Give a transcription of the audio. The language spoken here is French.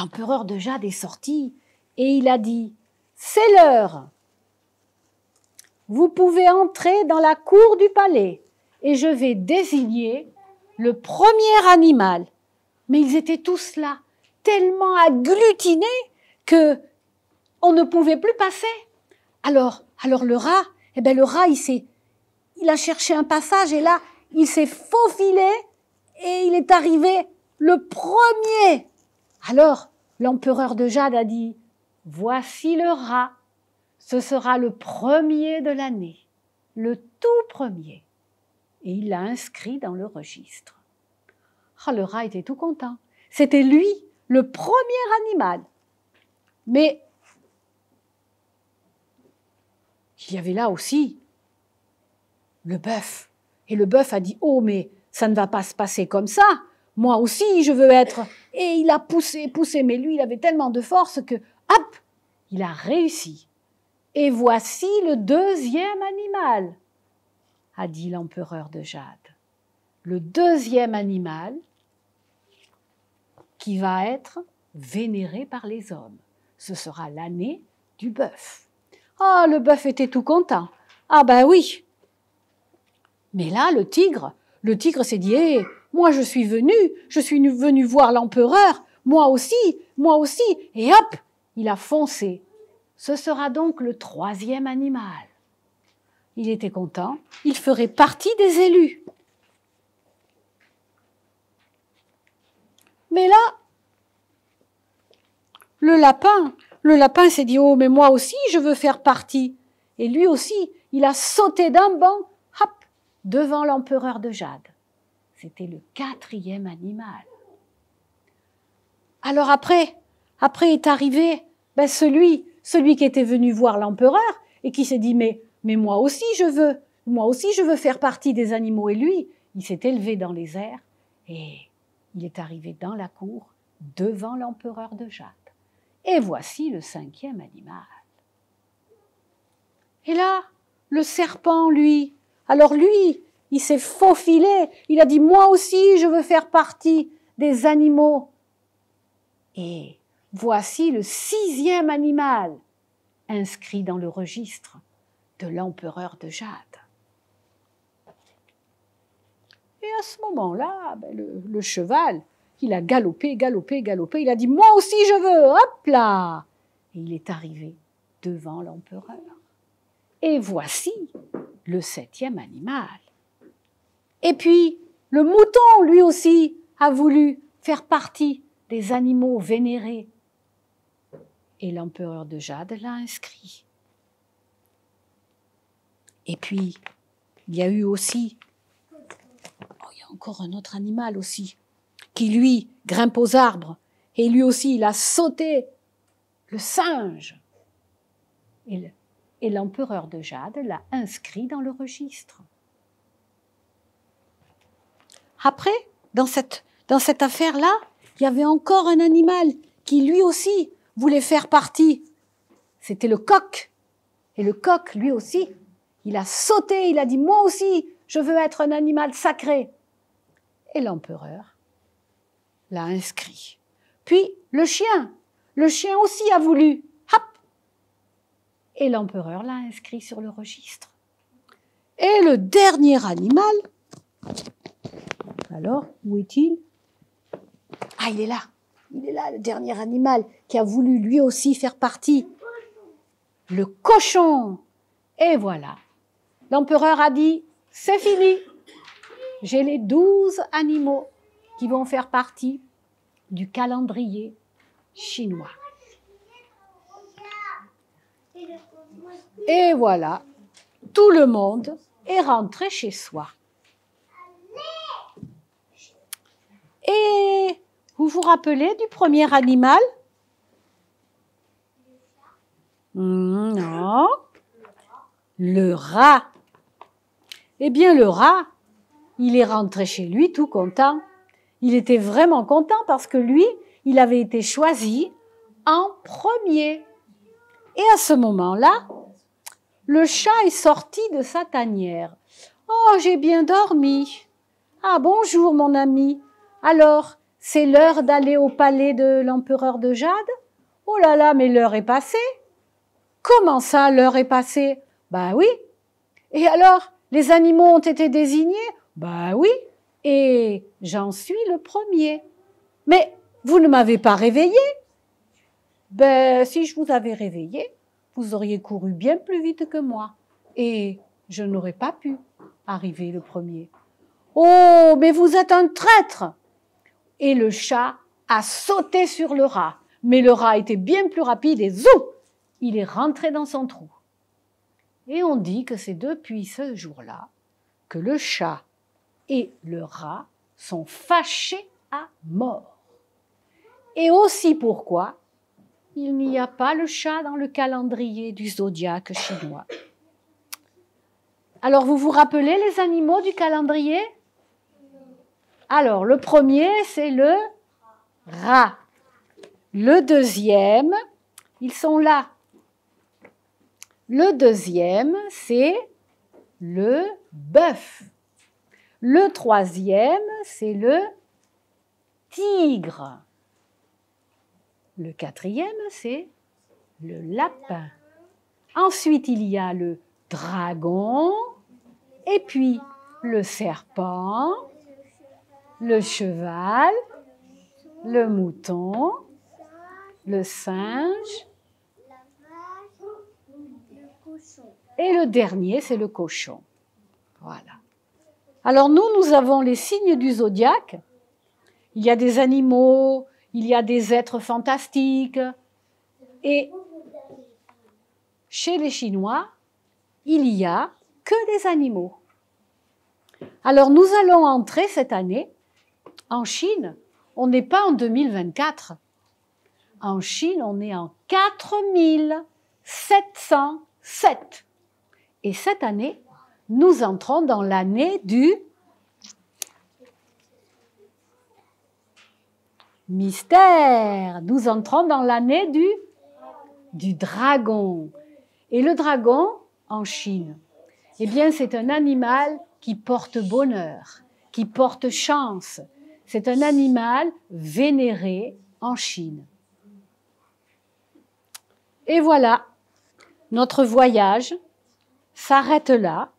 L'empereur de Jade est sorti et il a dit « C'est l'heure. Vous pouvez entrer dans la cour du palais et je vais désigner le premier animal. » Mais ils étaient tous là, tellement agglutinés que on ne pouvait plus passer. Alors le rat, le rat, il a cherché un passage et là, il s'est faufilé et il est arrivé le premier. Alors, l'empereur de Jade a dit, « Voici le rat, ce sera le premier de l'année, le tout premier. » Et il l'a inscrit dans le registre. Oh, le rat était tout content. C'était lui, le premier animal. Mais il y avait là aussi le bœuf. Et le bœuf a dit, « Oh, mais ça ne va pas se passer comme ça. Moi aussi, je veux être... » Et il a poussé, mais lui, il avait tellement de force que, hop, il a réussi. Et voici le deuxième animal, a dit l'empereur de Jade. Le deuxième animal qui va être vénéré par les hommes. Ce sera l'année du bœuf. Ah, le bœuf était tout content. Ah ben oui. Mais là, le tigre s'est dit, hey, moi je suis venu voir l'empereur, moi aussi, et hop, il a foncé. Ce sera donc le troisième animal. Il était content, il ferait partie des élus. Mais là, le lapin s'est dit, oh, mais moi aussi, je veux faire partie. Et lui aussi, il a sauté d'un bond, hop, devant l'empereur de Jade. C'était le quatrième animal. Alors après est arrivé celui qui était venu voir l'empereur et qui s'est dit, mais moi aussi je veux faire partie des animaux. Et lui, il s'est élevé dans les airs et il est arrivé dans la cour devant l'empereur de Jade. Et voici le cinquième animal. Et là, le serpent, lui, il s'est faufilé, il a dit, moi aussi, je veux faire partie des animaux. Et voici le sixième animal inscrit dans le registre de l'empereur de Jade. Et à ce moment-là, le cheval, il a galopé, il a dit, moi aussi je veux, hop là. Et il est arrivé devant l'empereur. Et voici le septième animal. Et puis, le mouton, lui aussi, a voulu faire partie des animaux vénérés. Et l'empereur de Jade l'a inscrit. Et puis, il y a eu aussi, il y a encore un autre animal aussi, qui lui grimpe aux arbres. Et lui aussi, il a sauté le singe. Et l'empereur de Jade l'a inscrit dans le registre. Après, dans cette affaire-là, il y avait encore un animal qui lui aussi voulait faire partie. C'était le coq. Et le coq, lui aussi, il a sauté, il a dit, moi aussi, je veux être un animal sacré. Et l'empereur l'a inscrit. Puis le chien aussi a voulu. Hop. Et l'empereur l'a inscrit sur le registre. Et le dernier animal, alors, où est-il? Ah, il est là, le dernier animal qui a voulu lui aussi faire partie. Le cochon. Et voilà, l'empereur a dit, c'est fini, j'ai les 12 animaux qui vont faire partie du calendrier chinois. Et voilà, tout le monde est rentré chez soi. Et vous vous rappelez du premier animal? Non. Le rat. Eh bien, le rat, il est rentré chez lui tout content. Il était vraiment content parce que lui, il avait été choisi en premier. Et à ce moment-là, le chat est sorti de sa tanière. « Oh, j'ai bien dormi. Ah, bonjour, mon ami. Alors, c'est l'heure d'aller au palais de l'empereur de Jade. Oh là là, mais l'heure est passée. Comment ça, l'heure est passée? Ben oui. Et alors, les animaux ont été désignés? Ben oui. Et j'en suis le premier. Mais vous ne m'avez pas réveillé? Ben, si je vous avais réveillé, vous auriez couru bien plus vite que moi. Et je n'aurais pas pu arriver le premier. Oh, mais vous êtes un traître! Et le chat a sauté sur le rat. Mais le rat était bien plus rapide et zou! Il est rentré dans son trou. Et on dit que c'est depuis ce jour-là que le chat et le rat sont fâchés à mort. Et aussi pourquoi il n'y a pas le chat dans le calendrier du zodiaque chinois. Alors, vous vous rappelez les animaux du calendrier? Alors, le premier, c'est le rat. Le deuxième, ils sont là. Le deuxième, c'est le bœuf. Le troisième, c'est le tigre. Le quatrième, c'est le lapin. Ensuite, il y a le dragon, et puis le serpent, le cheval, le mouton, le singe, et le dernier, c'est le cochon. Voilà. Alors nous avons les signes du zodiaque. Il y a des animaux, il y a des êtres fantastiques. Et chez les Chinois, il n'y a que des animaux. Alors nous allons entrer cette année en Chine. On n'est pas en 2024. En Chine, on est en 4707. Et cette année, nous entrons dans l'année du mystère. Nous entrons dans l'année du dragon. Et le dragon, en Chine, eh bien, c'est un animal qui porte bonheur, qui porte chance. C'est un animal vénéré en Chine. Et voilà, notre voyage s'arrête là.